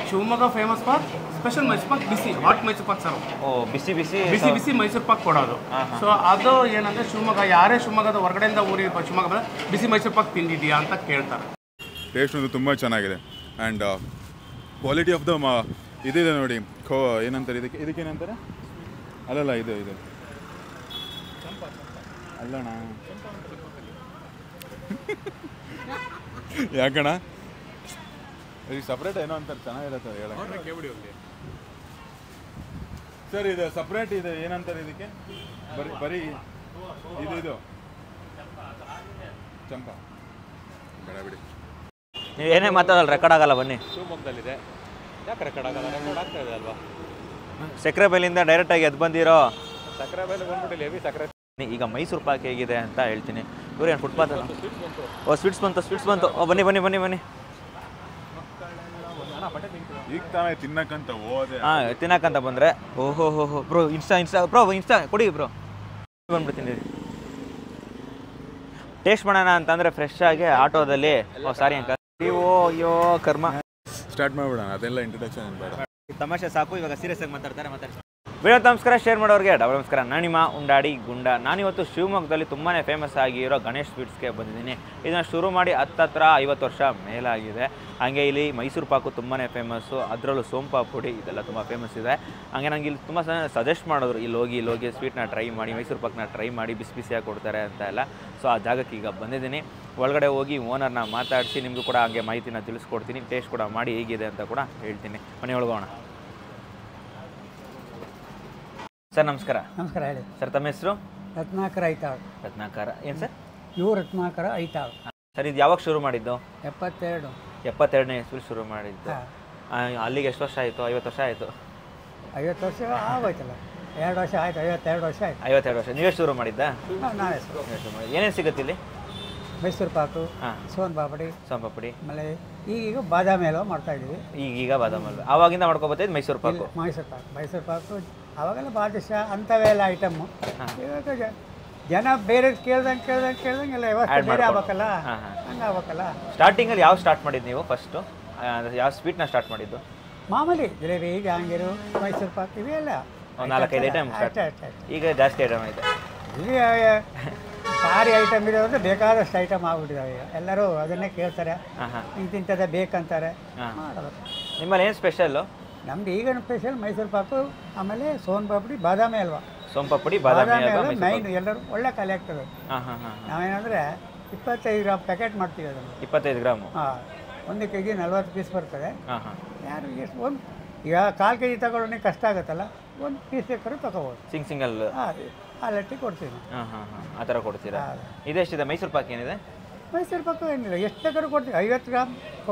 Shivamogga famous for special Mysore pak, ಬಿಸಿ hot Mysore pak sir. ಬಿಸಿ ಬಿಸಿ ಬಿಸಿ ಬಿಸಿ ಮೈಸೂರು ಪಾಕ್ ಕೊಡೋದು. ಸೊ ಅದು ಏನಂದರೆ ಶಿವಮೊಗ್ಗ, ಯಾರೇ ಶಿವಮೊಗ್ಗದ ಹೊರಗಡೆಯಿಂದ ಊರಿಗೆ ಶಿವಮೊಗ್ಗ ಬಂದರೆ ಬಿಸಿ ಮೈಸೂರು ಪಾಕ್ ತಿಂದಿದೆಯಾ ಅಂತ ಕೇಳ್ತಾರೆ. ಟೇಸ್ಟ್ ಒಂದು ತುಂಬ ಚೆನ್ನಾಗಿದೆ. ಆ್ಯಂಡ್ ಕ್ವಾಲಿಟಿ ಆಫ್ ದ ಇದಿದೆ ನೋಡಿ. ಏನಂತಾರೆ ಇದಕ್ಕೇನಂತಾರೆ? ಅಲ್ಲಲ್ಲ ಇದು ಅಲ್ಲಣ್ಣ ಯಾಕಣ್ಣ ಈಗ ಸಪ್ರೇಟ್ ಏನೋ ಅಂತಾರೆ, ಚೆನ್ನಾಗಿರತ್ತೆ ಹೇಳಿ ಸರ್. ಇದು ಸಪ್ರೇಟ್ ಇದೆ, ಏನಂತಾರೆ ಇದಕ್ಕೆ? ಬರೀ ಇದು ಚಂಪಾ ಬೇಡ ಬಿಡಿ. ನೀವು ಏನೇ ಮಾತಾಡಲ್ಲ, ರೆಕಾರ್ಡ್ ಆಗಲ್ಲ. ಬನ್ನಿ. ಶಿವಮೊಗ್ಗದಲ್ಲಿದೆ, ಯಾಕೆ ರೆಕಾರ್ಡ್ ಆಗಲ್ಲ? ರೆಕಾರ್ಡ್ ಆಗ್ತಾ ಇದೆ ಅಲ್ವಾ? ಸಕ್ಕರೆ ಬೈಲಿಂದ ಡೈರೆಕ್ಟಾಗಿ ಎದ್ದು ಬಂದಿರೋ ಸಕ್ಕರೆ ಬೆಲೆ ಬಂದ್ಬಿಟ್ಟಿಲ್ಲ, ಹೆವಿ ಸಕ್ಕರೆ. ಈಗ ಮೈಸೂರು ಪಾಕ್ ಹೇಗಿದೆ ಅಂತ ಹೇಳ್ತೀನಿ. ಇವ್ರೇನು ಫುಟ್ಪಾತ್ ಅಲ್ಲ? ಸ್ವೀಟ್ಸ್ ಬಂತು. ಬನ್ನಿ. ಈಗ ತಾನೇ ತಿನ್ನಕ್ಕಂತ ಹೋದೆ. ತಿನ್ನಕ್ಕಂತ ಬಂದರೆ ಓಹೋ ಬ್ರೋ ಇನ್ಸ್ಟಾ ಕೊಡಿ ಬ್ರೋ. ಬಂದ್ಬಿಡ್ತೀನಿ. ಟೇಸ್ಟ್ ಮಾಡೋಣ ಅಂತಂದರೆ ಫ್ರೆಶ್ ಆಗಿ ಆಟೋದಲ್ಲಿ ಸಾರಿ ಅಂಕಲ್ ಅಯ್ಯೋ ಕರ್ಮ. ಸ್ಟಾರ್ಟ್ ಮಾಡ್ಬಿಡೋಣ, ಅದೆಲ್ಲ ಇಂಟ್ರೊಡಕ್ಷನ್ ಬೇಡ, ತಮಾಷೆ ಸಾಕು. ಇವಾಗ ಸೀರಿಯಸ್ ಆಗಿ ಮಾತಾಡಿ. ವಿಡಿಯೋ ನಮಸ್ಕಾರ, ಶೇರ್ ಮಾಡೋರಿಗೆ ಡಬಲ್ ನಮಸ್ಕಾರ. ನಾನು ನಿಮ್ಮ ಉಂಡಾಡಿ ಗುಂಡ. ನಾನಿವತ್ತು ಶಿವಮೊಗ್ಗದಲ್ಲಿ ತುಂಬಾ ಫೇಮಸ್ ಆಗಿರೋ ಗಣೇಶ್ ಸ್ವೀಟ್ಸ್ಗೆ ಬಂದಿದ್ದೀನಿ. ಇದನ್ನು ಶುರು ಮಾಡಿ ಹತ್ರ 50 ವರ್ಷ ಮೇಲಾಗಿದೆ. ಹಾಗೆ ಇಲ್ಲಿ ಮೈಸೂರು ಪಾಕು ತುಂಬಾ ಫೇಮಸ್ಸು, ಅದರಲ್ಲೂ ಸೋಂಪಾಪುಡಿ ಇದೆಲ್ಲ ತುಂಬ ಫೇಮಸ್ ಇದೆ. ಹಾಗೆ ನನಗೆ ಇಲ್ಲಿ ತುಂಬ ಸಜೆಸ್ಟ್ ಮಾಡಿದ್ರು, ಇಲ್ಲಿ ಹೋಗಿ ಸ್ವೀಟ್ನ ಟ್ರೈ ಮಾಡಿ, ಮೈಸೂರು ಪಾಕ್ನ ಟ್ರೈ ಮಾಡಿ, ಬಿಸಿಯಾಗಿ ಕೊಡ್ತಾರೆ ಅಂತ ಎಲ್ಲ. ಸೊ ಆ ಜಾಗಕ್ಕೆ ಈಗ ಬಂದಿದ್ದೀನಿ. ಒಳಗಡೆ ಹೋಗಿ ಓನರ್ನ ಮಾತಾಡಿಸಿ ನಿಮಗೂ ಕೂಡ ಹಾಗೆ ಮಾಹಿತಿನ ತಿಳಿಸ್ಕೊಡ್ತೀನಿ. ಟೇಸ್ಟ್ ಕೂಡ ಮಾಡಿ ಹೇಗಿದೆ ಅಂತ ಕೂಡ ಹೇಳ್ತೀನಿ. ಮನೆ ಒಳಗೋಣ. ಸರ್ ನಮಸ್ಕಾರ. ನಮಸ್ಕಾರ, ಹೇಳಿ ಸರ್. ತಮ್ಮ ಹೆಸರು? ರತ್ನಾಕರ ಐತಾಳ್. ರತ್ನಾಕರ ಏನು ಸರ್? ರತ್ನಾಕರ ಐತಾಳ್. ಸರ್ ಇದು ಯಾವಾಗ ಶುರು ಮಾಡಿದ್ದು? 72ನೇ ಇಸ್ವಿಲಿ ಶುರು ಮಾಡಿದ್ದು. ಅಲ್ಲಿಗೆ ಎಷ್ಟು ವರ್ಷ ಆಯಿತು? 50 ವರ್ಷ ಆಯಿತು. 50 ವರ್ಷ ಆಗೋಯ್ತಲ್ಲ, 2 ವರ್ಷ ಆಯ್ತು. 52 ವರ್ಷ ಆಯ್ತು. 52 ವರ್ಷ. ನೀವೇ ಶುರು ಮಾಡಿದ್ದಾ? ನಾವೇ ಏನೇನು ಸಿಗುತ್ತೆ ಇಲ್ಲಿ? ಮೈಸೂರು ಪಾಕು, ಸೋನ್ ಪಾಪಡಿ, ಆಮೇಲೆ ಈಗ ಬಾದಾಮಿ ಹಲ್ವಾ ಮಾಡ್ತಾ ಇದ್ದೀವಿ. ಈಗ ಬಾದಾಮಿ ಹಲ್ವಾ ಆವಾಗಿಂದ ಮಾಡ್ಕೊಬತ್ತಿದ್ದು ಮೈಸೂರು ಪಾಕು. ಮೈಸೂರು ಪಾಕು ಅವಾಗೆಲ್ಲ ಬಾದುಷಾ ಅಂಥವೆಲ್ಲ ಐಟಮ್ಮು. ಇವಾಗ ಜನ ಬೇರೆ ಕೇಳ್ದಂಗೆ ಎಲ್ಲ ವ್ಯವಸ್ಥೆ ಬೇರೆ ಆಗ್ಬೇಕಲ್ಲ, ಹಂಗೆ ಆಗ್ಬೇಕಲ್ಲ. ಸ್ಟಾರ್ಟಿಂಗಲ್ಲಿ ಯಾವ ಸ್ಟಾರ್ಟ್ ಮಾಡಿದ್ದು ನೀವು? ಫಸ್ಟು ಯಾವ ಸ್ವೀಟ್ನ ಸ್ಟಾರ್ಟ್ ಮಾಡಿದ್ದು? ಮಾಮೂಲಿ ಜಿಲೇಬಿ, ಜಾಂಗೀರು, ಮೈಸೂರು ಪಾಕು ಇವೆಲ್ಲ 4-5 ಐಟಮ್ ಸ್ಟಾರ್ಟ್. ಈಗ ಜಾಸ್ತಿ ಐಟಮ್ ಐತೆ. ಈಗ ಭಾರಿ ಐಟಮ್ ಇರೋದ್ರೆ ಬೇಕಾದಷ್ಟು ಐಟಮ್ ಆಗ್ಬಿಟ್ಟಿದ್ದಾವೆ. ಎಲ್ಲರೂ ಅದನ್ನೇ ಕೇಳ್ತಾರೆ, ಇಂತಿಂಥದ್ದೇ ಬೇಕಂತಾರೆ. ಮಾಡಬೇಕು. ನಿಮ್ಮಲ್ಲಿ ಏನು ಸ್ಪೆಷಲ್ಲು? ನಮ್ದು ಈಗ ಸ್ಪೆಷಲ್ ಮೈಸೂರು ಪಾಕು, ಆಮೇಲೆ ಸೋನ್ ಪಾಪಡಿ, ಬಾದಾಮಿ ಹಲ್ವಾ. ಸೋಂಪಾಪುಡಿ, ಬಾದಾಮಿ ಹಲ್ವಾ ಮೈನ್. ಎಲ್ಲರೂ ಒಳ್ಳೆ ಖಾಲಿ ಆಗ್ತದೆ. ನಾವೇನಂದರೆ 25 ಗ್ರಾಮ್ ಪ್ಯಾಕೆಟ್ ಮಾಡ್ತೀವಿ ಅದನ್ನು. 25 ಗ್ರಾಮು? 1 kg 40 ಪೀಸ್ ಬರ್ತದೆ. ಯಾರು ಎಷ್ಟು ಒಂದು ಈಗ 1/4 kg ತಗೊಳ್ಳೋಣ ಕಷ್ಟ ಆಗುತ್ತಲ್ಲ, 1 ಪೀಸ್ ಬೇಕಾದ್ರೂ ತಗೋಬೋದು. ಸಿಂಗಲ್ ಹಾಲಟ್ಟಿ ಕೊಡ್ತೀನಿ. ಆ ಥರ ಕೊಡ್ತೀರಾ? ಇದೆಷ್ಟಿದೆ ಮೈಸೂರು ಪಾಕ್? ಏನಿದೆ ಮೈಸೂರು ಪಾಕು? ಏನಿಲ್ಲ, ಎಷ್ಟು ಬೇಕಾದ್ರೂ ಕೊಡ್ತೀವಿ. 50 ಗ್ರಾಮ್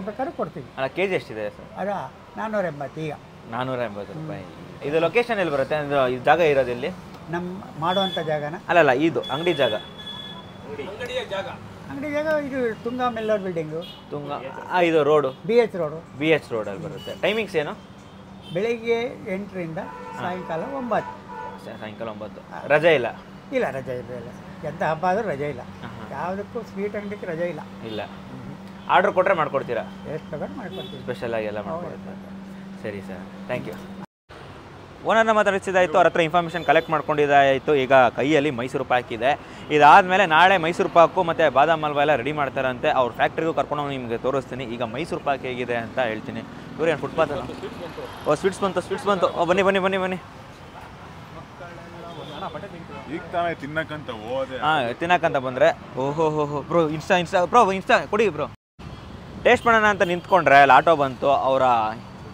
ಬೇಕಾದ್ರೂ ಕೊಡ್ತೀವಿ. ಅಲ್ಲ, ಕೆ ಜಿ ಎಷ್ಟಿದೆ ಸರ್? ಅದ 480. ಈಗ 480 ರೂಪಾಯಿ. ಇದು ಲೊಕೇಶನ್ ಎಲ್ಲಿ ಬರುತ್ತೆ? ಈ ಜಾಗ ಇರೋದು ಎಲ್ಲಿ? ನಮ್ಮ ಮಾಡುವಂಥ ಜಾಗನ? ಅಲ್ಲಲ್ಲ, ಇದು ಅಂಗಡಿ ಜಾಗ. ಅಂಗಡಿ ಜಾಗ ಇದು ತುಂಗಾ ಮೆಲ್ಲೋರ್ ಬಿಲ್ಡಿಂಗು. ಇದು ರೋಡು BH ರೋಡಲ್ಲಿ ಬರುತ್ತೆ. ಟೈಮಿಂಗ್ಸ್ ಏನು? ಬೆಳಿಗ್ಗೆ 8ರಿಂದ ಸಾಯಂಕಾಲ 9. ಸಾಯಂಕಾಲ 9. ರಜೆ ಇಲ್ಲ? ಇಲ್ಲ, ರಜೆ ಇಲ್ಲ. ಎಂಥ ಹಬ್ಬ ಆದರೂ ರಜೆ ಇಲ್ಲ. ಯಾವುದಕ್ಕೂ ಸ್ವೀಟ್ ಅಂಗಡಿಗೆ ರಜೆ ಇಲ್ಲ. ಆರ್ಡ್ರ್ ಕೊಟ್ಟರೆ ಮಾಡ್ಕೊಡ್ತೀರಾ? ಎಷ್ಟು ಬೇಕಾದ್ರೂ ಮಾಡ್ಕೊಡ್ತೀವಿ. ಸ್ಪೆಷಲ್ ಆಗಿ ಎಲ್ಲ ಮಾಡ್ಕೊಡ್ತೀರಾ? ಸರಿ ಸರ್, ಥ್ಯಾಂಕ್ ಯು. ಓನರ್ನ ಮಾತಾಡಿಸಿದಾಯಿತು, ಅವ್ರ ಹತ್ರ ಇನ್ಫಾರ್ಮೇಷನ್ ಕಲೆಕ್ಟ್ ಮಾಡ್ಕೊಂಡಿದ್ದಾಯಿತು. ಈಗ ಕೈಯಲ್ಲಿ ಮೈಸೂರು ಪಾಕ್ ಇದೆ. ಇದಾದಮೇಲೆ ನಾಳೆ ಮೈಸೂರು ಪಾಕು ಮತ್ತು ಬಾದಾಮಿ ಹಲ್ವಾ ಎಲ್ಲ ರೆಡಿ ಮಾಡ್ತಾರಂತೆ. ಅವ್ರ ಫ್ಯಾಕ್ಟ್ರಿಗೂ ಕರ್ಕೊಂಡು ನಿಮಗೆ ತೋರಿಸ್ತೀನಿ. ಈಗ ಮೈಸೂರು ಪಾಕ್ ಹೇಗಿದೆ ಅಂತ ಹೇಳ್ತೀನಿ. ಇವ್ರೇನು ಫುಟ್ಪಾತ್ ಅಲ್ಲ? ಸ್ವೀಟ್ಸ್ ಬಂತು. ಬನ್ನಿ. ಈಗ ತಾನೇ ತಿನ್ನಕ್ಕಂತ ಹೋದೆ. ತಿನ್ನಕ್ಕಂತ ಬಂದರೆ ಓಹೋ ಬ್ರೋ ಇನ್ಸ್ಟಾ ಕೊಡಿ ಬ್ರೋ. ಟೇಸ್ಟ್ ಮಾಡೋಣ ಅಂತ ನಿಂತ್ಕೊಂಡ್ರೆ ಅಲ್ಲಿ ಆಟೋ ಬಂತು. ಅವರ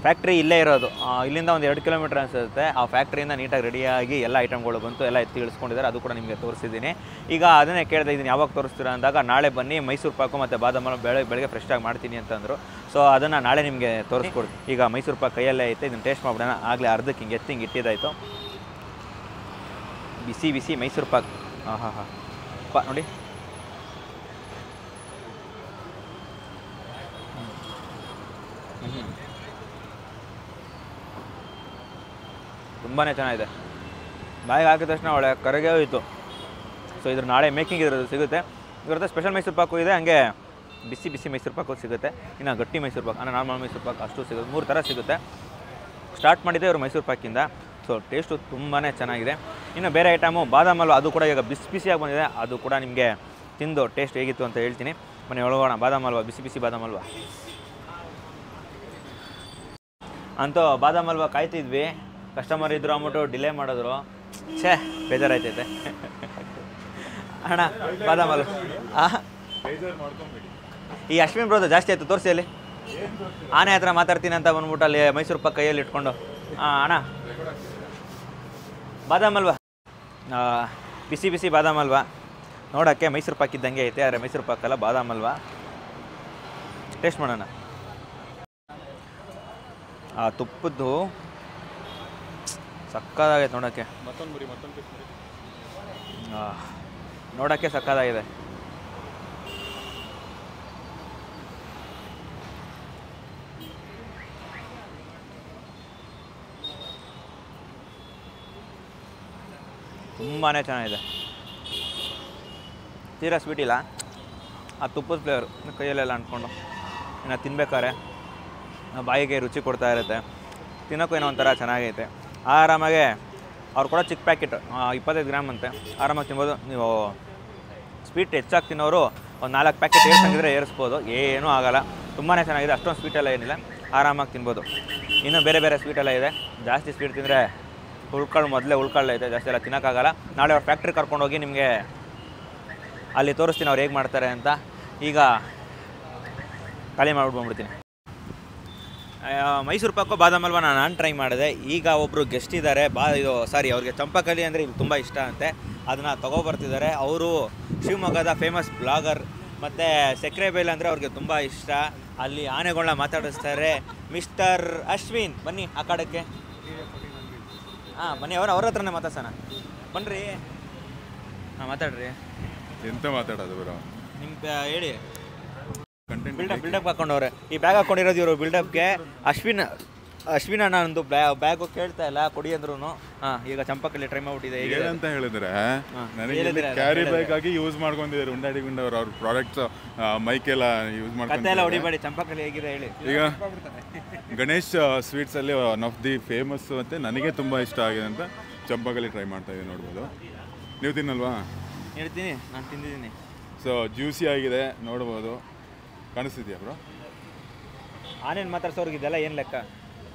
ಫ್ಯಾಕ್ಟ್ರಿ ಇಲ್ಲೇ ಇರೋದು, ಇಲ್ಲಿಂದ ಒಂದು 2 ಕಿಲೋಮೀಟರ್ ಅನಿಸುತ್ತೆ. ಆ ಫ್ಯಾಕ್ಟ್ರಿಯಿಂದ ನೀಟಾಗಿ ರೆಡಿಯಾಗಿ ಎಲ್ಲ ಐಟಮ್ಗಳು ಬಂತು, ಎಲ್ಲ ಎತ್ತಿ ಇಳಿಸ್ಕೊಂಡಿದ್ದಾರೆ. ಅದು ಕೂಡ ನಿಮಗೆ ತೋರಿಸಿದ್ದೀನಿ. ಈಗ ಅದನ್ನೇ ಕೇಳ್ತಾ ಇದ್ದೀನಿ, ಯಾವಾಗ ತೋರಿಸ್ತೀರಾ ಅಂದಾಗ ನಾಳೆ ಬನ್ನಿ, ಮೈಸೂರು ಪಾಕು ಮತ್ತು ಬಾದಾಮಿ ಬೆಳಗ್ಗೆ ಫ್ರೆಶ್ಶಾಗಿ ಮಾಡ್ತೀನಿ ಅಂತಂದರು. ಸೊ ಅದನ್ನು ನಾಳೆ ನಿಮಗೆ ತೋರಿಸ್ಕೊಡ್ತೀನಿ. ಈಗ ಮೈಸೂರು ಪಾಕ್ ಕೈಯಲ್ಲೇ ಐತೆ, ಇದನ್ನು ಟೇಸ್ಟ್ ಮಾಡ್ಬಿಡೋಣ. ಆಗಲೇ ಅರ್ಧಕ್ಕೆ ಹಿಂಗೆ ಇಟ್ಟಿದ್ದಾಯಿತು. ಬಿಸಿ ಮೈಸೂರು ಪಾಕ್. ನೋಡಿ, ತುಂಬಾ ಚೆನ್ನಾಗಿದೆ. ಬಾಯಿಗೆ ಹಾಕಿದ ತಕ್ಷಣ ಒಳ್ಳೆ ಕರಗೇ ಹೋಯಿತು. ಸೊ ಇದ್ರ ನಾಳೆ ಮೇಕಿಂಗ್ ಇದ್ರದ್ದು ಸಿಗುತ್ತೆ. ಇವ್ರದ್ದು ಸ್ಪೆಷಲ್ ಮೈಸೂರು ಪಾಕು ಇದೆ, ಹಂಗೆ ಬಿಸಿ ಬಿಸಿ ಮೈಸೂರು ಪಾಕು ಸಿಗುತ್ತೆ, ಇನ್ನು ಗಟ್ಟಿ ಮೈಸೂರು ಪಾಕು ಅಂದರೆ ನಾರ್ಮಲ್ ಮೈಸೂರು ಪಾಕು ಅಷ್ಟು ಸಿಗುತ್ತೆ, 3 ಥರ ಸಿಗುತ್ತೆ. ಸ್ಟಾರ್ಟ್ ಮಾಡಿದ್ದೆ ಇವರು ಮೈಸೂರು ಪಾಕಿಂದ. ಸೊ ಟೇಸ್ಟು ತುಂಬಾ ಚೆನ್ನಾಗಿದೆ. ಇನ್ನು ಬೇರೆ ಐಟಮು ಬಾದಾಮ್ ಹಲ್ವಾ, ಅದು ಕೂಡ ಈಗ ಬಿಸಿ ಬಿಸಿಯಾಗಿ ಬಂದಿದೆ, ಅದು ಕೂಡ ನಿಮಗೆ ತಿಂದು ಟೇಸ್ಟ್ ಹೇಗಿತ್ತು ಅಂತ ಹೇಳ್ತೀನಿ. ಬನ್ನಿ ಒಳಗೋಣ. ಬಾದಾಮ್ ಹಲ್ವಾ, ಬಿಸಿ ಬಿಸಿ ಬಾದಾಮ್ ಹಲ್ವಾ ಅಂತೂ ಬಾದಾಮ್ ಹಲ್ವಾ ಕಾಯ್ತಿದ್ವಿ, ಕಸ್ಟಮರ್ ಇದ್ರು ಅಂದ್ಬಿಟ್ಟು ಡಿಲೇ ಮಾಡಿದ್ರು. ಛೇ ಬೇಜಾರಾಯ್ತೈತೆ. ಅಣ್ಣ ಬಾದಾಮ್ ಹಲ್ವಾ ಈ ಅಶ್ವಿನ್ ಬ್ರೋದು ಜಾಸ್ತಿ ಆಯಿತು, ತೋರಿಸಿ ಅಲ್ಲಿ ಆನೆ ಹತ್ರ ಮಾತಾಡ್ತೀನಿ ಅಂತ ಬಂದ್ಬಿಟ್ಟು ಅಲ್ಲಿ ಮೈಸೂರು ಪಾಕ್ ಕೈಯಲ್ಲಿ ಇಟ್ಕೊಂಡು. ಅಣ್ಣ ಬಾದಾಮ್ ಹಲ್ವಾ, ಬಿಸಿ ಬಿಸಿ ಬಾದಾಮ್ ಹಲ್ವಾ ನೋಡೋಕ್ಕೆ ಮೈಸೂರು ಪಾಕ್ ಇದ್ದಂಗೆ ಐತೆ, ಆದರೆ ಮೈಸೂರು ಪಾಕಲ್ಲ ಬಾದಾಮ್ ಹಲ್ವಾ. ಟೇಸ್ಟ್ ಮಾಡೋಣ. ಆ ತುಪ್ಪದ್ದು ಸಕ್ಕತ್ತಾಗೈತೆ ನೋಡೋಕ್ಕೆ, ನೋಡೋಕ್ಕೆ ಸಕ್ಕತ್ತಾಗಿದೆ. ತುಂಬಾ ಚೆನ್ನಾಗಿದೆ, ತೀರಾ ಸ್ವೀಟ್ ಇಲ್ಲ, ಆ ತುಪ್ಪದ ಫ್ಲೇವರು ಕೈಯಲ್ಲೆಲ್ಲ ಅಂಟ್ಕೊಂಡು ಇನ್ನು ತಿನ್ಬೇಕಾದ್ರೆ ಬಾಯಿಗೆ ರುಚಿ ಕೊಡ್ತಾ ಇರುತ್ತೆ, ತಿನ್ನೋಕ್ಕೂ ಏನೋ ಒಂಥರ ಚೆನ್ನಾಗೈತೆ. ಆರಾಮಾಗೆ ಅವ್ರು ಕೂಡ ಚಿಕ್ಕ ಪ್ಯಾಕೆಟ್ 25 ಗ್ರಾಮ್ ಅಂತೆ, ಆರಾಮಾಗಿ ತಿನ್ಬೋದು. ನೀವು ಸ್ವೀಟ್ ಹೆಚ್ಚಾಗಿ ತಿನ್ನೋರು ಒಂದು 4 ಪ್ಯಾಕೆಟ್ ಏರ್ಸಂಗಿದ್ರೆ ಏರಿಸ್ಬೋದು, ಏನೂ ಆಗೋಲ್ಲ. ತುಂಬಾ ಚೆನ್ನಾಗಿದೆ, ಅಷ್ಟೊಂದು ಸ್ವೀಟೆಲ್ಲ ಏನಿಲ್ಲ, ಆರಾಮಾಗಿ ತಿನ್ಬೋದು. ಇನ್ನೂ ಬೇರೆ ಬೇರೆ ಸ್ವೀಟೆಲ್ಲ ಇದೆ, ಜಾಸ್ತಿ ಸ್ವೀಟ್ ತಿಂದರೆ ಮೊದಲೇ ಉಳ್ಕೊಳ್ಳೈತೆ, ಜಾಸ್ತಿ ಎಲ್ಲ ತಿನ್ನೋಕ್ಕಾಗಲ್ಲ. ನಾಳೆ ಅವ್ರ ಫ್ಯಾಕ್ಟ್ರಿ ಕರ್ಕೊಂಡೋಗಿ ನಿಮಗೆ ಅಲ್ಲಿ ತೋರಿಸ್ತೀನಿ ಅವ್ರು ಹೇಗೆ ಮಾಡ್ತಾರೆ ಅಂತ. ಈಗ ಖಾಲಿ ಮಾಡ್ಬಿಟ್ಬಿಡ್ತೀನಿ. ಮೈಸೂರು ಪಾಕು ಬಾದಾಮ್ ಹಲ್ವಾ ನಾನು ಟ್ರೈ ಮಾಡಿದೆ. ಈಗ ಒಬ್ಬರು ಗೆಸ್ಟ್ ಇದ್ದಾರೆ, ಅವ್ರಿಗೆ ಚಂಪಾಕಲಿ ಅಂದರೆ ಇಲ್ಲಿ ತುಂಬ ಇಷ್ಟ ಅಂತೆ, ಅದನ್ನು ತೊಗೊಬರ್ತಿದ್ದಾರೆ. ಅವರು ಶಿವಮೊಗ್ಗದ ಫೇಮಸ್ ಬ್ಲಾಗರ್, ಮತ್ತು ಸಕ್ಕರೆಬೇಲ್ ಅಂದರೆ ಅವ್ರಿಗೆ ತುಂಬ ಇಷ್ಟ. ಅಲ್ಲಿ ಆನೆಗಳನ್ನ ಮಾತಾಡಿಸ್ತಾರೆ. ಮಿಸ್ಟರ್ ಅಶ್ವಿನ್ ಬನ್ನಿ ಆ ಕಡೆಗೆ. ಬನ್ನಿ, ಅವ್ರ ಹತ್ರನೇ ಮಾತಾಡ್ಸೋಣ ಬನ್ನಿರಿ. ಮಾತಾಡ್ರಿ. ಎಂತ ಮಾತಾಡೋದು ಬರೋ ನಿಮ್ಮ ಹೇಳಿ. ಬಿಲ್ಡಪ್ ಹಾಕೊಂಡವ್ರೆ, ಈ ಬ್ಯಾಗ್ ಹಾಕೊಂಡಿರೋದು ಇವರು ಬಿಲ್ಡಪ್ಗೆ. ಅಶ್ವಿನ್ ಅಣ್ಣ ನಂದು ಬ್ಯಾಗು ಕೇಳ್ತಾ ಇಲ್ಲ, ಕೊಡಿ ಅಂದ್ರು. ಈಗ ಚಂಪಕಲ್ಲಿ ಟ್ರೈ ಮಾಡ್ಬಿಟ್ಟಿದೆ. ಏನಂತ ಹೇಳಿದ್ರೆ ನನಗೆ ಕ್ಯಾರಿ ಬ್ಯಾಗ್ ಆಗಿ ಯೂಸ್ ಮಾಡ್ಕೊಂಡಿದ್ದಾರೆ ಉಂಡಾಡಿ ಗುಂಡವ್ರು. ಅವ್ರ ಪ್ರಾಡಕ್ಟ್ಸ್ ಮೈಕೆಲ್ಲ ಯೂಸ್ ಮಾಡ್ಕೊಂಡು ಹೊಡಿಬೇಡಿ. ಚಂಪಕಲ್ಲಿ ಹೇಗಿದೆ ಹೇಳಿ. ಈಗ ಗಣೇಶ್ ಸ್ವೀಟ್ಸ್ ಅಲ್ಲಿ ಒನ್ ಆಫ್ ದಿ ಫೇಮಸ್ ಮತ್ತೆ ನನಗೆ ತುಂಬಾ ಇಷ್ಟ ಆಗಿದೆ ಅಂತ ಚಂಪಕಲ್ಲಿ ಟ್ರೈ ಮಾಡ್ತಾ ಇದ್ದೀನಿ, ನೋಡ್ಬೋದು. ನೀವು ತಿನ್ನಲ್ವಾ? ಹೇಳ್ತೀನಿ, ನಾನು ತಿಂದಿದ್ದೀನಿ. ಸೊ ಜ್ಯೂಸಿ ಆಗಿದೆ, ನೋಡ್ಬೋದು. ಕಾಣಿಸ್ತಿದ್ಯಾ ಬ್ರೋ? ಆನೇನು ಮಾತಾಡ್ಸೋರ್ಗೆ ಇದೆಲ್ಲ ಏನು ಲೆಕ್ಕ?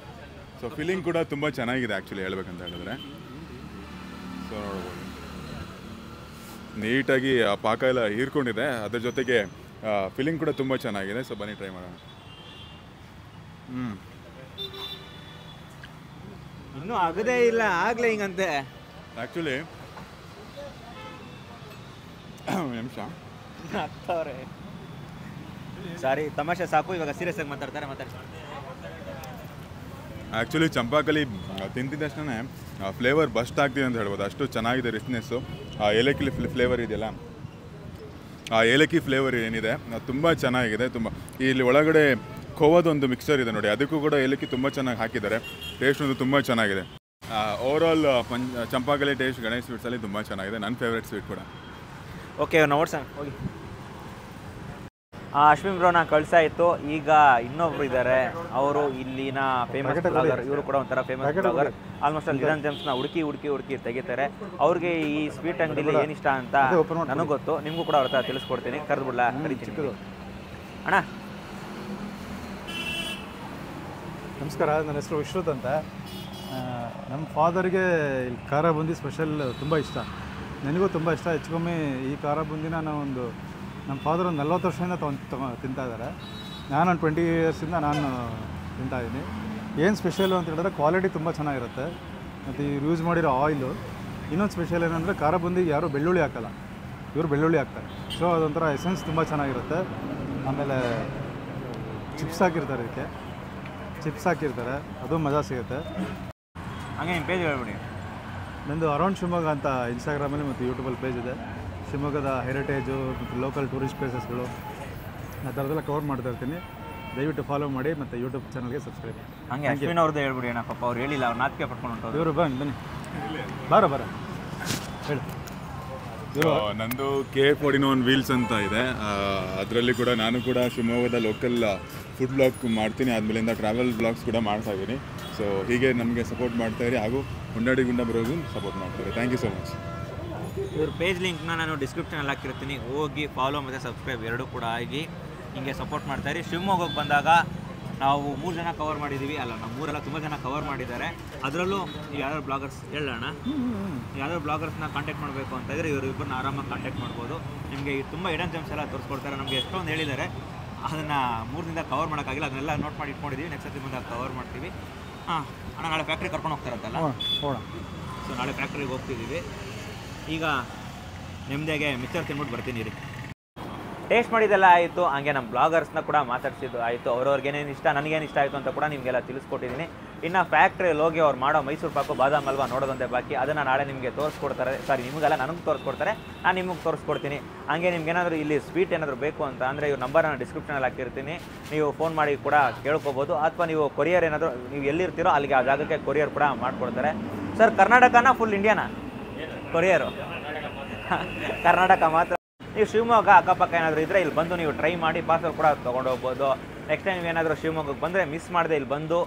ಸೊ ಫೀಲಿಂಗ್ ಕೂಡ ತುಂಬ ಚೆನ್ನಾಗಿದೆ ಆ್ಯಕ್ಚುಲಿ ಹೇಳ್ಬೇಕಂತ ಹೇಳಿದ್ರೆ. ಸೊ ನೋಡ್ಬೋದು, ನೀಟಾಗಿ ಆ ಪಾಕ ಎಲ್ಲ ಹೀರ್ಕೊಂಡಿದೆ, ಅದ್ರ ಜೊತೆಗೆ ಫೀಲಿಂಗ್ ಕೂಡ ತುಂಬ ಚೆನ್ನಾಗಿದೆ. ಸೊ ಬನ್ನಿ ಟ್ರೈ ಮಾಡೋಣ. ಇನ್ನೂ ಆಗದೇ ಇಲ್ಲ, ಆಗಲೇ ಹಿಂಗಂತೆ ಆ್ಯಕ್ಚುಲಿ. ನಿಮಿಷ ಆಗ್ತವ್ರೆ. ಸಾರಿ, ತಮಾಷೆ ಸಾಕು, ಇವಾಗ ಸೀರಿಯಸ್ ಆಗಿ ಮಾತಾಡ್ತಾರೆ. ಆ್ಯಕ್ಚುಲಿ ಚಂಪಾಕಲಿ ತಿಂತಿದ್ದ ತಕ್ಷಣ ಫ್ಲೇವರ್ ಬಸ್ಟ್ ಆಗ್ತಿದೆ ಅಂತ ಹೇಳ್ಬೋದು, ಅಷ್ಟು ಚೆನ್ನಾಗಿದೆ ರಿಚ್ನೆಸ್ಸು. ಆ ಏಲಕ್ಕಿ ಫ್ಲೇವರ್ ಇದೆಯಲ್ಲ, ಆ ಏಲಕ್ಕಿ ಫ್ಲೇವರ್ ಏನಿದೆ ತುಂಬ ಚೆನ್ನಾಗಿದೆ. ತುಂಬ ಇಲ್ಲಿ ಒಳಗಡೆ ಖೋವಾದೊಂದು ಮಿಕ್ಸ್ಚರ್ ಇದೆ ನೋಡಿ, ಅದಕ್ಕೂ ಕೂಡ ಏಲಕ್ಕಿ ತುಂಬ ಚೆನ್ನಾಗಿ ಹಾಕಿದ್ದಾರೆ. ಟೇಸ್ಟ್ ಒಂದು ತುಂಬ ಚೆನ್ನಾಗಿದೆ. ಓವರಾಲ್ ಚಂಪಾಕಲಿ ಟೇಸ್ಟ್ ಗಣೇಶ್ ಸ್ವೀಟ್ಸಲ್ಲಿ ತುಂಬ ಚೆನ್ನಾಗಿದೆ, ನನ್ನ ಫೇವ್ರೆಟ್ ಸ್ವೀಟ್ ಕೂಡ. ಓಕೆ, ನೋಡ್ಸೋಣ ಹೋಗಿ. ಅಶ್ವಿನ್ ಬ್ರೋನ ಕಳ್ಸಾಯಿತು. ಈಗ ಇನ್ನೊಬ್ರು ಇದ್ದಾರೆ, ಅವರು ಇಲ್ಲಿನ ಫೇಮಸ್ ಬ್ಲಾಗರ್. ಇವರು ಕೂಡ ಒಂಥರ ಫೇಮಸ್ ಬ್ಲಾಗರ್. ಆಲ್ಮೋಸ್ಟ್ ಅಲ್ಲಿ ಹಿಡನ್ ಜೆಮ್ಸ್ನ ಹುಡುಕಿ ತೆಗಿತಾರೆ. ಅವ್ರಿಗೆ ಈ ಸ್ವೀಟ್ ಅಂಗಡಿಲಿ ಏನಿಷ್ಟ ಅಂತ ನನಗೆ ಗೊತ್ತು, ನಿಮಗೂ ಕೂಡ ಅವ್ರ ಹತ್ರ ತಿಳಿಸ್ಕೊಡ್ತೀನಿ. ಕರೆದ್ಬಿಡ್ಲಾ? ಕರಿತೀನಿ. ಅಣ್ಣ ನಮಸ್ಕಾರ, ನನ್ನ ಹೆಸರು ವಿಶ್ರುತ್ ಅಂತ. ನಮ್ಮ ಫಾದರ್ಗೆ ಇಲ್ಲಿ ಖಾರ ಬೂಂದಿ ಸ್ಪೆಷಲ್ ತುಂಬ ಇಷ್ಟ, ನನಗೂ ತುಂಬ ಇಷ್ಟ. ಹೆಚ್ಚು ಕಮ್ಮಿ ಈ ಖಾರ ಬೂಂದಿನ ನಾವೊಂದು ನಮ್ಮ ಫಾದರ್ ಒಂದು 40 ವರ್ಷದಿಂದ ತಿಂತಾ ಇದ್ದಾರೆ. ನಾನು ಒಂದು 20 ಇಯರ್ಸಿಂದ ನಾನು ತಿಂತಾಯಿದ್ದೀನಿ. ಏನು ಸ್ಪೆಷಲು ಅಂತ ಹೇಳಿದ್ರೆ ಕ್ವಾಲಿಟಿ ತುಂಬ ಚೆನ್ನಾಗಿರುತ್ತೆ, ಮತ್ತು ಇವ್ರು ಯೂಸ್ ಮಾಡಿರೋ ಆಯಿಲು. ಇನ್ನೊಂದು ಸ್ಪೆಷಲ್ ಏನಂದರೆ ಖಾರ ಬೂಂದಿಗೆ ಯಾರೂ ಬೆಳ್ಳುಳ್ಳಿ ಹಾಕಲ್ಲ, ಇವರು ಬೆಳ್ಳುಳ್ಳಿ ಹಾಕ್ತಾರೆ. ಸೊ ಅದೊಂಥರ ಎಸೆನ್ಸ್ ತುಂಬ ಚೆನ್ನಾಗಿರುತ್ತೆ. ಆಮೇಲೆ ಚಿಪ್ಸ್ ಹಾಕಿರ್ತಾರೆ, ಇದಕ್ಕೆ ಚಿಪ್ಸ್ ಹಾಕಿರ್ತಾರೆ, ಅದು ಮಜಾ ಸಿಗುತ್ತೆ. ಹಂಗೆ ನಿಮ್ಮ ಪೇಜ್ ಹೇಳ್ಬಿಡಿ. ನಂದು ಅರೌಂಡ್ ಶಿವಮೊಗ್ಗ ಅಂತ ಇನ್ಸ್ಟಾಗ್ರಾಮಲ್ಲಿ ಮತ್ತು ಯೂಟ್ಯೂಬಲ್ಲಿ ಪೇಜ್ ಇದೆ. ಶಿವಮೊಗ್ಗದ ಹೆರಿಟೇಜು ಮತ್ತು ಲೋಕಲ್ ಟೂರಿಸ್ಟ್ ಪ್ಲೇಸಸ್ಗಳು ಆ ಥರದ್ದೆಲ್ಲ ಕವರ್ ಮಾಡ್ತಾ ಇರ್ತೀನಿ. ದಯವಿಟ್ಟು ಫಾಲೋ ಮಾಡಿ ಮತ್ತು ಯೂಟ್ಯೂಬ್ ಚಾನಲ್ಗೆ ಸಬ್ಸ್ಕ್ರೈಬ್ ಮಾಡಿ. ಹಂಗೆ ಅಶ್ವಿನ್ ಅವ್ರದ್ದು ಹೇಳ್ಬಿಡಿ ಅಣ್ಣ, ಪಾಪ ಅವ್ರು ಹೇಳಿಲ್ಲ, ಅವ್ರು ನಾಚಿಕೆ ಪಡ್ಕೊಂಡು ಹೊಂಟೋದು. ಇವರು ಬನ್ನಿ ಬಾರ ಹೇಳಿ. ನಂದು K41 ವೀಲ್ಸ್ ಅಂತ ಇದೆ. ಅದರಲ್ಲಿ ಕೂಡ ನಾನು ಕೂಡ ಶಿವಮೊಗ್ಗದ ಲೋಕಲ್ ಫುಡ್ ಬ್ಲಾಗ್ ಮಾಡ್ತೀನಿ, ಆದಮೇಲಿಂದ ಟ್ರಾವೆಲ್ ಬ್ಲಾಗ್ಸ್ ಕೂಡ ಮಾಡ್ತಾ ಇದ್ದೀನಿ. ಸೊ ಹೀಗೆ ನಮಗೆ ಸಪೋರ್ಟ್ ಮಾಡ್ತಾಯಿರಿ, ಹಾಗೂ ಉಂಡಾಡಿ ಗುಂಡ ಬ್ರೋಗೂ ಸಪೋರ್ಟ್ ಮಾಡ್ತಾರೆ. Thank you so much. ಇವ್ರ ಪೇಜ್ ಲಿಂಕ್ನ ನಾನು ಡಿಸ್ಕ್ರಿಪ್ಷನಲ್ಲಿ ಹಾಕಿರ್ತೀನಿ, ಹೋಗಿ ಫಾಲೋ ಮತ್ತು ಸಬ್ಸ್ಕ್ರೈಬ್ ಎರಡೂ ಕೂಡ ಆಗಿ ಹಿಂಗೆ ಸಪೋರ್ಟ್ ಮಾಡ್ತಾಯಿರಿ. ಶಿವಮೊಗ್ಗಕ್ಕೆ ಬಂದಾಗ ನಾವು 3 ಜನ ಕವರ್ ಮಾಡಿದ್ದೀವಿ, ಅಲ್ಲ ನಾವು 3 ತುಂಬ ಜನ ಕವರ್ ಮಾಡಿದ್ದಾರೆ. ಅದರಲ್ಲೂ ಯಾವ್ಯಾವ ಬ್ಲಾಗರ್ಸ್ ಹೇಳೋಣ, ಯಾವ್ಯಾವ ಬ್ಲಾಗರ್ಸ್ನ ಕಾಂಟ್ಯಾಕ್ಟ್ ಮಾಡಬೇಕು ಅಂತಂದರೆ ಇವರಿಬ್ಬರನ್ನ ಆರಾಮಾಗಿ ಕಾಂಟ್ಯಾಕ್ಟ್ ಮಾಡ್ಬೋದು. ನಿಮಗೆ ತುಂಬ ಇಡನ್ ಜಮ್ಸ್ ಎಲ್ಲ ತೋರಿಸ್ಕೊಡ್ತಾರೆ. ನಮಗೆ ಎಷ್ಟೊಂದು ಹೇಳಿದ್ದಾರೆ, ಅದನ್ನು 3 ದಿನದಿಂದ ಕವರ್ ಮಾಡೋಕ್ಕಾಗಿಲ್ಲ, ಅದನ್ನೆಲ್ಲ ನೋಟ್ ಮಾಡಿ ಇಟ್ಕೊಂಡಿದ್ದೀವಿ. ನೆಕ್ಸ್ಟ್ ಸತಿ ಬಂದಾಗ ಕವರ್ ಮಾಡ್ತೀವಿ. ಅಣ್ಣ ನಾಳೆ ಫ್ಯಾಕ್ಟ್ರಿಗೆ ಕರ್ಕೊಂಡು ಹೋಗ್ತಾರಂತಲ್ಲ, ಸೊ ನಾಳೆ ಫ್ಯಾಕ್ಟ್ರಿಗೆ ಹೋಗ್ತಿದ್ದೀವಿ. ಈಗ ನೆಮ್ಮದಿಯಾಗೆ ಮಿಕ್ಚರ್ ತಿನ್ಬಿಟ್ಟು ಬರ್ತೀನಿ ರೀ. ಟೇಸ್ಟ್ ಮಾಡಿದ್ದೆಲ್ಲ ಆಯಿತು, ಹಾಗೆ ನಮ್ಮ ಬ್ಲಾಗರ್ಸ್ನ ಕೂಡ ಮಾತಾಡ್ಸಿದ್ದು ಆಯಿತು. ಅವ್ರವ್ರಿಗೇನೇನು ಇಷ್ಟ, ನನಗೇನು ಇಷ್ಟ ಆಯಿತು ಅಂತ ಕೂಡ ನಿಮಗೆಲ್ಲ ತಿಳಿಸ್ಕೊಟ್ಟಿದ್ದೀನಿ. ಇನ್ನು ಫ್ಯಾಕ್ಟ್ರಿಯಲ್ಲಿ ಹೋಗಿ ಅವ್ರು ಮಾಡೋ ಮೈಸೂರು ಪಾಕು ಬಾದಾಮ್ ಹಲ್ವಾ ನೋಡೋದಂತೆ ಬಾಕಿ. ಅದನ್ನು ನಾಳೆ ನಿಮಗೆ ತೋರಿಸ್ಕೊಡ್ತಾರೆ, ಸಾರಿ ನಿಮಗೆಲ್ಲ ನನಗೆ ತೋರಿಸ್ಕೊಡ್ತಾರೆ, ನಾನು ನಿಮಗೆ ತೋರಿಸ್ಕೊಡ್ತೀನಿ. ಹಾಗೆ ನಿಮ್ಗೇನಾದರೂ ಇಲ್ಲಿ ಸ್ವೀಟ್ ಏನಾದರೂ ಬೇಕು ಅಂತ ಅಂದರೆ ಇವ್ರ ನಂಬರನ್ನು ಡಿಸ್ಕ್ರಿಪ್ಷನಲ್ಲಿ ಹಾಕಿರ್ತೀನಿ, ನೀವು ಫೋನ್ ಮಾಡಿ ಕೂಡ ಕೇಳ್ಕೊಬೋದು. ಅಥವಾ ನೀವು ಕೊರಿಯರ್ ಏನಾದರೂ ನೀವು ಎಲ್ಲಿರ್ತೀರೋ ಅಲ್ಲಿಗೆ ಆ ಜಾಗಕ್ಕೆ ಕೊರಿಯರ್ ಕೂಡ ಮಾಡಿಕೊಡ್ತಾರೆ. ಸರ್ ಕರ್ನಾಟಕನ ಫುಲ್ ಇಂಡಿಯಾನಾ ಕೊರಿಯರು? ಕರ್ನಾಟಕ ಮಾತ್ರ. ನೀವು ಶಿವಮೊಗ್ಗ ಅಕ್ಕಪಕ್ಕ ಏನಾದರೂ ಇದ್ದರೆ ಇಲ್ಲಿ ಬಂದು ನೀವು ಟ್ರೈ ಮಾಡಿ ಪಾರ್ಸಲ್ ಕೂಡ ತೊಗೊಂಡು ಹೋಗ್ಬೋದು. ನೆಕ್ಸ್ಟ್ ಟೈಮ್ ಏನಾದರೂ ಶಿವಮೊಗ್ಗಕ್ಕೆ ಬಂದರೆ ಮಿಸ್ ಮಾಡದೆ ಇಲ್ಲಿ ಬಂದು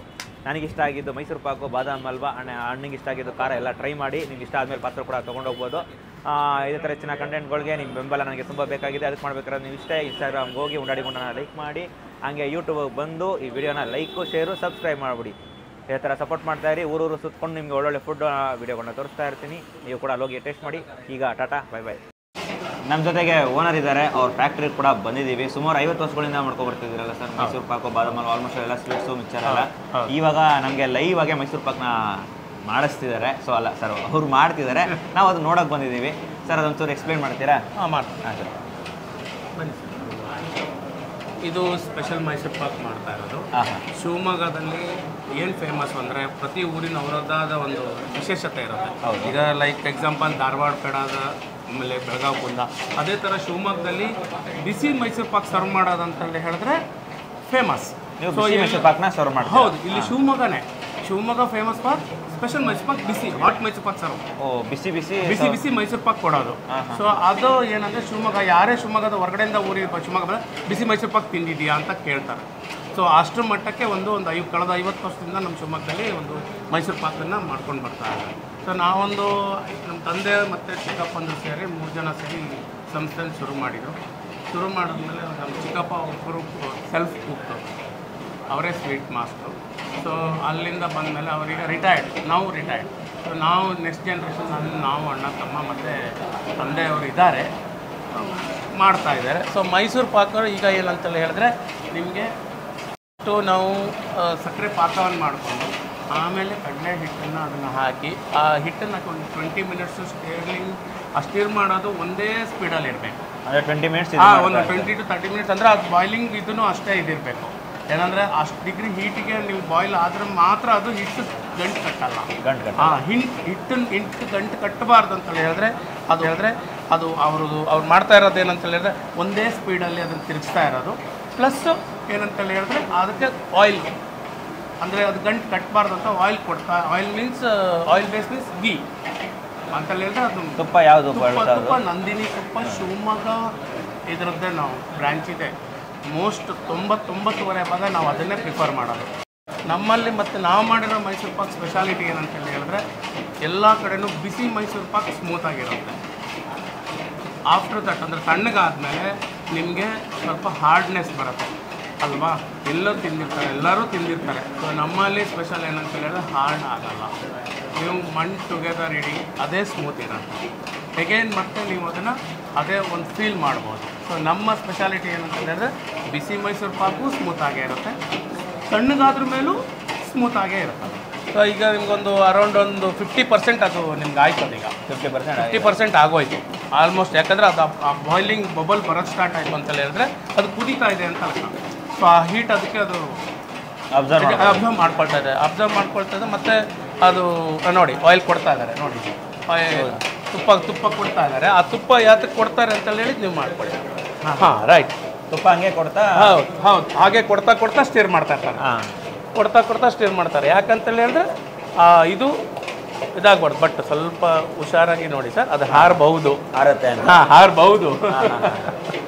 ನನಗಿಷ್ಟ ಆಗಿದ್ದು ಮೈಸೂರು ಪಾಕು ಬಾದಾಮ್ ಹಲ್ವಾ, ಹಣ್ಣಿಗೆ ಇಷ್ಟ ಆಗಿದ್ದು ಖಾರ ಎಲ್ಲ ಟ್ರೈ ಮಾಡಿ ನಿಮ್ಗೆ ಇಷ್ಟ ಆದಮೇಲೆ ಪಾರ್ಸಲ್ ಕೂಡ ತೊಗೊಂಡು ಹೋಗ್ಬೋದು. ಇದೇ ಥರ ಹೆಚ್ಚಿನ ಕಂಟೆಂಟ್ಗಳಿಗೆ ನಿಮ್ಮ ಬೆಂಬಲ ನನಗೆ ತುಂಬ ಬೇಕಾಗಿದೆ. ಅದಕ್ಕೆ ಮಾಡಬೇಕಾದ್ರೆ ನೀವು ಇನ್ಸ್ಟಾಗ್ರಾಮ್ಗೆ ಹೋಗಿ ಉಂಡಾಡಿ ಗುಂಡನ ಲೈಕ್ ಮಾಡಿ, ಹಾಗೆ ಯೂಟ್ಯೂಬಿಗೆ ಬಂದು ಈ ವಿಡಿಯೋನ ಲೈಕು ಶೇರು ಸಬ್ಸ್ಕ್ರೈಬ್ ಮಾಡಿಬಿಡಿ. ಇದೇ ಥರ ಸಪೋರ್ಟ್ ಮಾಡ್ತಾಯಿರಿ. ಊರೂರು ಸುತ್ಕೊಂಡು ನಿಮಗೆ ಒಳ್ಳೊಳ್ಳೆ ಫುಡ್ ವೀಡಿಯೋಗಳನ್ನ ತೋರಿಸ್ತಾ ಇರ್ತೀನಿ. ನೀವು ಕೂಡ ಅಲ್ಲೋಗಿ ಟೇಸ್ಟ್ ಮಾಡಿ. ಈಗ ಟಾಟಾ ಬೈ ಬೈ. ನಮ್ಮ ಜೊತೆಗೆ ಓನರ್ ಇದ್ದಾರೆ, ಅವ್ರ ಫ್ಯಾಕ್ಟ್ರಿಗೆ ಕೂಡ ಬಂದಿದ್ದೀವಿ. ಸುಮಾರು 50 ವರ್ಷಗಳಿಂದ ಮಾಡ್ಕೊಬರ್ತಿದ್ದೀರಲ್ಲ ಸರ್ ಮೈಸೂರು ಪಾಕು ಬಾದಾಮ್ ಹಲ್ವಾ, ಆಲ್ಮೋಸ್ಟ್ ಎಲ್ಲ ಸ್ವೀಟ್ಸು ಮಿಕ್ಚರ್ ಎಲ್ಲ. ಇವಾಗ ನಮಗೆ ಲೈವ್ ಆಗಿ ಮೈಸೂರು ಪಾಕ್ನ ಮಾಡಿಸ್ತಿದ್ದಾರೆ. ಸೊ ಅಲ್ಲ ಸರ್, ಅವ್ರು ಮಾಡ್ತಿದ್ದಾರೆ, ನಾವು ಅದು ನೋಡೋಕೆ ಬಂದಿದ್ದೀವಿ. ಸರ್ ಅದೊಂಚೂರು ಎಕ್ಸ್ಪ್ಲೇನ್ ಮಾಡ್ತೀರಾ? ಮಾಡ್ತೀನಿ. ಹಾಂ ಸರ್ ಬನ್ನಿ ಸರ್. ಇದು ಸ್ಪೆಷಲ್ ಮೈಸೂರು ಪಾಕ್ ಮಾಡ್ತಾ ಇರೋದು. ಶಿವಮೊಗ್ಗದಲ್ಲಿ ಏನು ಫೇಮಸ್ ಅಂದರೆ ಪ್ರತಿ ಊರಿನ ಅವರದ್ದಾದ ಒಂದು ವಿಶೇಷತೆ ಇರುತ್ತೆ. ಈಗ ಲೈಕ್ ಎಕ್ಸಾಂಪಲ್ ಧಾರವಾಡ ಪೇಡಾದ, ಆಮೇಲೆ ಬೆಳಗಾವಿ ಬುಂದ, ಅದೇ ಥರ ಶಿವಮೊಗ್ಗದಲ್ಲಿ ಬಿಸಿ ಮೈಸೂರು ಪಾಕ್ ಸರ್ವ್ ಮಾಡೋದಂತಂದು ಹೇಳಿದ್ರೆ ಫೇಮಸ್. ಮೈಸೂರು ಪಾಕ್ನ ಸರ್ವ್ ಮಾಡಿ. ಹೌದು, ಇಲ್ಲಿ Shivamogga famous for special Mysore pak, ಬಿಸಿ ಹಾಟ್ ಮೈಸೂರು ಪಾಕ್ ಸರ್ವ್. ಬಿಸಿ ಬಿಸಿ ಬಿಸಿ ಬಿಸಿ ಮೈಸೂರು ಪಾಕ್ ಕೊಡೋದು. ಸೊ ಅದು ಏನಂದರೆ ಶಿವಮೊಗ್ಗ, ಯಾರೇ ಶಿವಮೊಗ್ಗದ ಹೊರಗಡೆಯಿಂದ ಊರಿಗೆ ಶಿವಮೊಗ್ಗ ಬಿಸಿ ಮೈಸೂರು ಪಾಕ್ ತಿಂದಿದೆಯಾ ಅಂತ ಕೇಳ್ತಾರೆ. ಸೊ ಅಷ್ಟರ ಮಟ್ಟಕ್ಕೆ ಕಳೆದ 50 ವರ್ಷದಿಂದ ನಮ್ಮ ಶಿವಮೊಗ್ಗದಲ್ಲಿ ಒಂದು ಮೈಸೂರು ಪಾಕನ್ನು ಮಾಡ್ಕೊಂಡು ಬರ್ತಾ ಇದ್ದಾರೆ. ಸೊ ನಾವೊಂದು ನಮ್ಮ ತಂದೆ ಮತ್ತು ಚಿಕ್ಕಪ್ಪಂದು ಸೇರಿ 3 ಜನ ಸೇರಿ ಸಂಸ್ಥೆಯಲ್ಲಿ ಶುರು ಮಾಡಿದ್ಮೇಲೆ ನಮ್ಮ ಚಿಕ್ಕಪ್ಪ ಒಬ್ಬರು ಸೆಲ್ಫ್ ಕುಕ್, ಅವರೇ ಸ್ವೀಟ್ ಮಾಸ್ಟರು. ಸೊ ಅಲ್ಲಿಂದ ಬಂದಮೇಲೆ ಅವರಿಗೆ ನಾವು ರಿಟೈರ್ಡ್. ಸೊ ನಾವು ನೆಕ್ಸ್ಟ್ ಜನ್ರೇಷನ್ ನಾವು ಅಣ್ಣ ತಮ್ಮ ಮತ್ತು ತಂದೆಯವರು ಇದ್ದಾರೆ, ಮಾಡ್ತಾಯಿದ್ದಾರೆ. ಸೊ ಮೈಸೂರು ಪಾಕ ಈಗ ಏನಂತೇಳಿ ಹೇಳಿದ್ರೆ ನಿಮಗೆ ನಾವು ಸಕ್ಕರೆ ಪಾಕವನ್ನು ಮಾಡಿಕೊಂಡು ಆಮೇಲೆ ಕಡಲೆ ಹಿಟ್ಟನ್ನು ಅದನ್ನು ಹಾಕಿ ಆ ಹಿಟ್ಟನ್ನು 20 ಮಿನಿಟ್ಸು ಸ್ಟಿರ್ ಮಾಡೋದು ಒಂದೇ ಸ್ಪೀಡಲ್ಲಿ ಇರಬೇಕು. ಅಂದರೆ 20 ಮಿನಿಟ್ಸ್, ಒಂದು 20 to 30 ಮಿನಿಟ್ಸ್. ಅಂದರೆ ಅದು ಬಾಯ್ಲಿಂಗ್ ಇದೂ ಅಷ್ಟೇ ಇದಿರಬೇಕು. ಏನಂದರೆ ಅಷ್ಟು ಡಿಗ್ರಿ ಹೀಟಿಗೆ ನೀವು ಬಾಯ್ಲ್ ಆದರೆ ಮಾತ್ರ ಅದು ಹಿಟ್ಟು ಗಂಟು ಕಟ್ಟಲ್ಲ. ಹಿಟ್ಟು ಗಂಟು ಕಟ್ಟಬಾರ್ದು ಅಂತೇಳಿ ಹೇಳಿದ್ರೆ ಅದು ಅವ್ರು ಮಾಡ್ತಾ ಇರೋದು ಏನಂತೇಳಿ ಹೇಳಿದ್ರೆ ಒಂದೇ ಸ್ಪೀಡಲ್ಲಿ ಅದನ್ನು ತಿರುಗಿಸ್ತಾ ಇರೋದು. ಪ್ಲಸ್ ಏನಂತೇಳಿ ಹೇಳಿದ್ರೆ ಅದಕ್ಕೆ ಆಯಿಲ್, ಅಂದರೆ ಅದು ಗಂಟು ಕಟ್ಟಬಾರ್ದು ಅಂತ oil means oil base means ghee ಅಂತೇಳಿ ಹೇಳಿದ್ರೆ ಅದು ತುಪ್ಪ. ಯಾವುದು ತುಪ್ಪ ನಂದಿನಿ ತುಪ್ಪ ಶಿವಮೊಗ್ಗ ಇದರದ್ದೇ ನಾವು ಬ್ರ್ಯಾಂಚ್ ಇದೆ. ಮೋಸ್ಟ್ 99% ನಾವು ಅದನ್ನೇ ಪ್ರಿಫರ್ ಮಾಡೋದು ನಮ್ಮಲ್ಲಿ. ಮತ್ತು ನಾವು ಮಾಡಿರೋ ಮೈಸೂರು ಪಾಕ್ ಸ್ಪೆಷಾಲಿಟಿ ಏನಂತೇಳಿ ಹೇಳಿದ್ರೆ ಎಲ್ಲ ಕಡೆಯೂ ಬಿಸಿ ಮೈಸೂರು ಪಾಕ್ ಸ್ಮೂತಾಗಿರುತ್ತೆ. ಆಫ್ಟರ್ ದಟ್ ಅಂದರೆ ತಣ್ಣಗಾದ್ಮೇಲೆ ನಿಮಗೆ ಸ್ವಲ್ಪ ಹಾರ್ಡ್ನೆಸ್ ಬರುತ್ತೆ ಅಲ್ವಾ. ಎಲ್ಲರೂ ತಿಂದಿರ್ತಾರೆ. ಸೊ ನಮ್ಮಲ್ಲಿ ಸ್ಪೆಷಲ್ ಏನಂತ ಹೇಳಿದ್ರೆ ಹಾರ್ಡ್ ಆಗಲ್ಲ. ನೀವು ಮಣ್ ಟುಗೆದರ್ ಇಡಿ ಅದೇ ಸ್ಮೂತ್ ಇರುತ್ತೆ. ಎಗೇನ್ ಮತ್ತೆ ನೀವು ಅದನ್ನು ಅದೇ ಒಂದು ಫೀಲ್ ಮಾಡ್ಬೋದು. ಸೊ ನಮ್ಮ ಸ್ಪೆಷಾಲಿಟಿ ಏನಂತ ಹೇಳಿದ್ರೆ ಬಿಸಿ ಮೈಸೂರು ಪಾಕು ಸ್ಮೂತಾಗೇ ಇರುತ್ತೆ, ತಣ್ಣಗಾದ್ರ ಮೇಲೂ ಸ್ಮೂತಾಗೇ ಇರುತ್ತೆ. ಸೊ ಈಗ ನಿಮ್ಗೊಂದು ಅರೌಂಡ್ ಒಂದು 50% ಅದು ನಿಮ್ಗೆ ಆಯ್ತು. ಅದೀಗ 50% ಆಗೋಯ್ತು ಆಲ್ಮೋಸ್ಟ್. ಯಾಕಂದರೆ ಅದು ಆ ಬಾಯ್ಲಿಂಗ್ ಬಬಲ್ ಬರೋದು ಸ್ಟಾರ್ಟ್ ಆಯಿತು ಅಂತೇಳಿ ಹೇಳಿದ್ರೆ ಅದು ಕುದೀತಾ ಇದೆ ಅಂತ ಅರ್ಥ. ಸೊ ಆ ಹೀಟ್ ಅದಕ್ಕೆ ಅದು ಅಬ್ಸರ್ವ್ ಮಾಡ್ಕೊಳ್ತಾ ಇದೆ. ಮತ್ತು ಅದು ನೋಡಿ ಆಯಿಲ್ ಕೊಡ್ತಾ ಇದ್ದಾರೆ ನೋಡಿ, ತುಪ್ಪ ಕೊಡ್ತಾ ಇದ್ದಾರೆ. ಆ ತುಪ್ಪ ಯಾತಕ್ಕೆ ಕೊಡ್ತಾರೆ ಅಂತೇಳಿ ಹೇಳಿ ನೀವು ಮಾಡ್ಕೊಳ್ಳಿ. ಹಾಂ ರೈಟ್. ತುಪ್ಪ ಹಂಗೆ ಕೊಡ್ತಾ ಹೌದು ಹಾಗೆ ಕೊಡ್ತಾ ಸ್ಟಿರ್ ಮಾಡ್ತಾ ಇರ್ತಾರೆ. ಕೊಡ್ತಾ ಸ್ಟಿರ್ ಮಾಡ್ತಾರೆ. ಯಾಕಂತೇಳಿ ಹೇಳಿದ್ರೆ ಇದು ಇದಾಗಬಾರ್ದು, ಬಟ್ ಸ್ವಲ್ಪ ಹುಷಾರಾಗಿ ನೋಡಿ ಸರ್, ಅದು ಹಾರಬಹುದು. ಆರತ್ತೆ ಅಂತ. ಹಾಂ, ಹಾರಬಹುದು.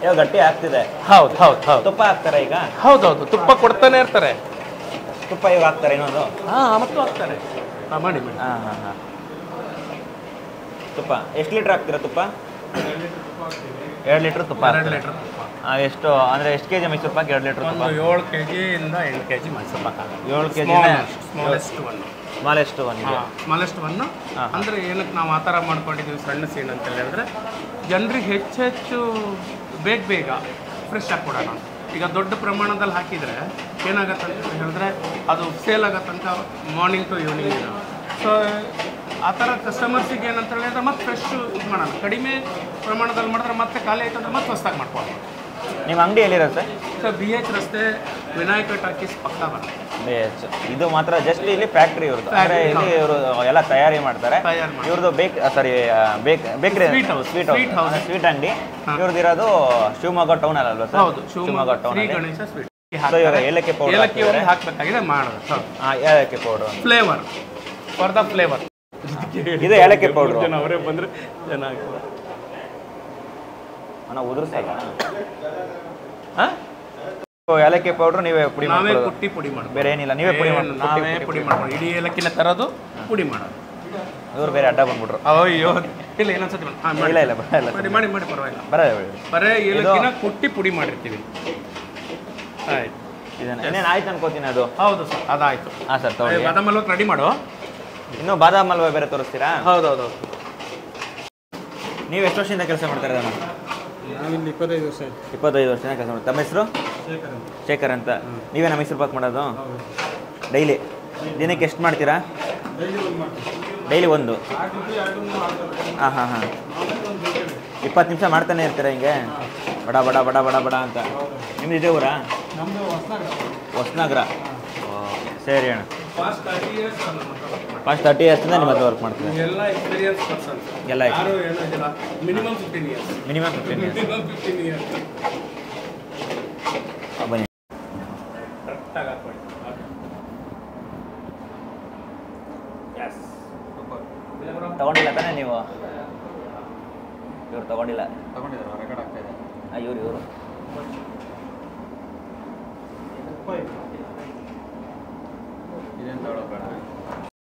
ಇವಾಗ ಗಟ್ಟಿ ಆಗ್ತಿದೆ. ಹೌದು ಹೌದು ಹೌದು. ತುಪ್ಪ ಹಾಕ್ತಾರೆ ಈಗ? ಹೌದೌದು, ತುಪ್ಪ ಕೊಡ್ತಾನೆ ಇರ್ತಾರೆ. ತುಪ್ಪ ಇವಾಗ ಹಾಕ್ತಾರೆ ಇನ್ನೊಂದು? ಹಾಂ, ಮತ್ತು ಹಾಕ್ತಾರೆ. ಹಾಂ, ಮಾಡಿ ಮಾಡಿ. ಹಾಂ ಹಾಂ ಹಾಂ. ತುಪ್ಪ ಎಷ್ಟು ಲೀಟ್ರ್ ಹಾಕ್ತೀರಾ ತುಪ್ಪ? 2 ಲೀಟ್ರ್ ತುಪ್ಪ. 2 ಲೀಟ್ರ್ ತುಪ್ಪ. ಎಷ್ಟು ಅಂದರೆ ಎಷ್ಟು K G Mysuru Pak? 2 litre ತುಪ್ಪ. 7 kg-ಇಂದ 8 kg ಮೈಸೂರು ಪಾಕ್ ಆಗುತ್ತೆ. 7 kg smallest one. Smallest one ಇದೆ. ಸ್ಮಾಲೆಸ್ಟ್ ಒನ್ನು ಅಂದರೆ ಏನಕ್ಕೆ ನಾವು ಆ ಥರ ಮಾಡ್ಕೊಂಡಿದ್ದೀವಿ ಸಣ್ಣ ಸೀನ್ ಅಂತ ಹೇಳಿದ್ರೆ, ಜನರಿಗೆ ಹೆಚ್ಚು ಬೇಗ ಫ್ರೆಶ್ ಆಗಿ ಕೊಡೋಣ. ಈಗ ದೊಡ್ಡ ಪ್ರಮಾಣದಲ್ಲಿ ಹಾಕಿದರೆ ಏನಾಗತ್ತೆ ಅಂತ ಹೇಳಿದ್ರೆ ಅದು ಸೇಲ್ ಆಗೋ ತನಕ ಮಾರ್ನಿಂಗ್ ಟು ಈವ್ನಿಂಗ್ ಇದೆ. ಸೊ ಆ ಥರ ಕಸ್ಟಮರ್ಸಿಗೆ ಏನಂತ ಹೇಳಿದ್ರೆ ಮತ್ತೆ ಫ್ರೆಶ್ ಇದು ಮಾಡೋಣ. ಕಡಿಮೆ ಪ್ರಮಾಣದಲ್ಲಿ ಮಾಡಿದ್ರೆ ಮತ್ತೆ ಖಾಲಿ ಆಯ್ತು ಅಂದ್ರೆ ಮತ್ತೆ ಹೊಸದಾಗಿ ಮಾಡ್ಕೊಳ್ಳೋಣ. ನಿಮ್ಮ ಅಂಗಡಿ ಎಲ್ಲಿರುತ್ತೆ ಸರ್? BH ರಸ್ತೆ, ವಿನಾಯಕ ಟಾಕೀಸ್ ಪಕ್ಕ ಬರುತ್ತೆ. BH. ಇದು ಮಾತ್ರ ಜಸ್ಟ್ ಇಲ್ಲಿ ಫ್ಯಾಕ್ಟ್ರಿ ಇವ್ರದ್ದು, ಅಂದರೆ ಇಲ್ಲಿ ಇವರು ಎಲ್ಲ ತಯಾರಿ ಮಾಡ್ತಾರೆ. ಇವ್ರದ್ದು ಬೇಕರಿ, ಸ್ವೀಟ್ ಅಂಗಡಿ ಇವ್ರದ್ದು ಇರೋದು ಶಿವಮೊಗ್ಗ ಟೌನ್ ಅಲ್ವಾ ಸರ್? ಹೌದು, ಶಿವಮೊಗ್ಗ ಟೌನ್. ಗಣೇಶ ಸ್ವೀಟ್. ಏಲಕ್ಕಿ ಪೌಡರ್ ಹಾಕಬೇಕಾಗಿದೆ ಮಾಡೋದು. ಏಲಕ್ಕಿ powder flavour for the flavour. ಇದು ಏಲಕ್ಕಿ ಪೌಡರ್. ಅವರೇ ಬಂದರೆ ಚೆನ್ನಾಗಿ ಉದುರಿಸಲ್ಲ. ಏಲಕ್ಕಿ ಪೌಡರ್ ನೀವೇ ಪುಡಿ ಮಾಡಿ? ನಾವೇ ಕುಟ್ಟಿ ಪುಡಿ ಮಾಡೋದು, ಬೇರೆ ಏನಿಲ್ಲ. ನೀವೇ ಪುಡಿ ಮಾಡಿ? ನಾವೇ ಪುಡಿ ಮಾಡ್ಕೊಂಡು ಇಡೀ ಏಲಕ್ಕಿನ ತರೋದು, ಪುಡಿ ಮಾಡೋದು. ಇವ್ರು ಬೇರೆ ಅಡ್ಡ ಬಂದ್ಬಿಟ್ರು. ಅಯ್ಯೋ ಇಲ್ಲ, ಏನನ್ಸತಿ ಇಲ್ಲ ಮಾಡಿ ಪರವಾಗಿಲ್ಲ. ಬರೇ ಏಲಕ್ಕಿನ ಕುಟ್ಟಿ ಪುಡಿ ಮಾಡಿರ್ತೀವಿ. ಆಯ್ತು, ಇನ್ನೇನು ಆಯ್ತು ಅನ್ಕೋತೀನಿ ಅದು. ಹೌದು ಸರ್, ಅದಾಯ್ತು. ಹಾಂ ಸರ್, ತಗೊಳ್ಳಿ. ಬಾದಾಮ್ ಹಲ್ವಾ ರೆಡಿ ಮಾಡು. ಇನ್ನೂ ಬಾದಾಮ್ ಹಲ್ವಾ ಬೇರೆ ತೋರಿಸ್ತೀರಾ? ಹೌದೌದು. ನೀವು ಎಷ್ಟು ವರ್ಷದಿಂದ ಕೆಲಸ ಮಾಡ್ತಾರೆ? ನಾನು 25 ವರ್ಷ. 25 ವರ್ಷದಿಂದ ಕೆಲಸ ಮಾಡ್ತಾರೆ. ತಮ್ಮ ಹೆಸರು? ಶೇಖರ್ ಅಂತ. ನೀವೇನ ಮೈಸೂರು ಪಾಕ್ ಮಾಡೋದು? ಡೈಲಿ ದಿನಕ್ಕೆ ಎಷ್ಟು ಮಾಡ್ತೀರಾ? ಡೈಲಿ ಒಂದು? ಹಾಂ ಹಾಂ ಹಾಂ. 20 ನಿಮಿಷ ಮಾಡ್ತಾನೆ ಇರ್ತೀರಾ ಹಿಂಗೆ ಬಡ ಬಡ ಬಡ ಬಡ ಬಡ ಅಂತ? ನಿಮ್ದು ಇದೇ ಊರಾ? ಹೊಸನಗರ. ಸರಿ ಅಣ್ಣ. ಪಾಸ್ಟ್ 30 ಇಯರ್ಸಿಂದ ನಿಮ್ಮ ಹತ್ರ ವರ್ಕ್ ಮಾಡ್ತೀನಿ. ಎಲ್ಲ ಎಕ್ಸ್ಪೀರಿಯನ್ಸ್ ಪರ್ಸನ್. ಎಲ್ಲ ಮಿನಿಮಮ್ 15 ಇಯರ್ಸ್. Minimum 15 years. ಬನ್ನಿ. ತಗೊಂಡಿಲ್ಲ ತಾನೇ ನೀವು? ಇವ್ರು ತಗೊಂಡಿಲ್ಲ. ಇವರು ಇದೇನು ತಗೊಳ್ಳೋದು ಬೇಡ.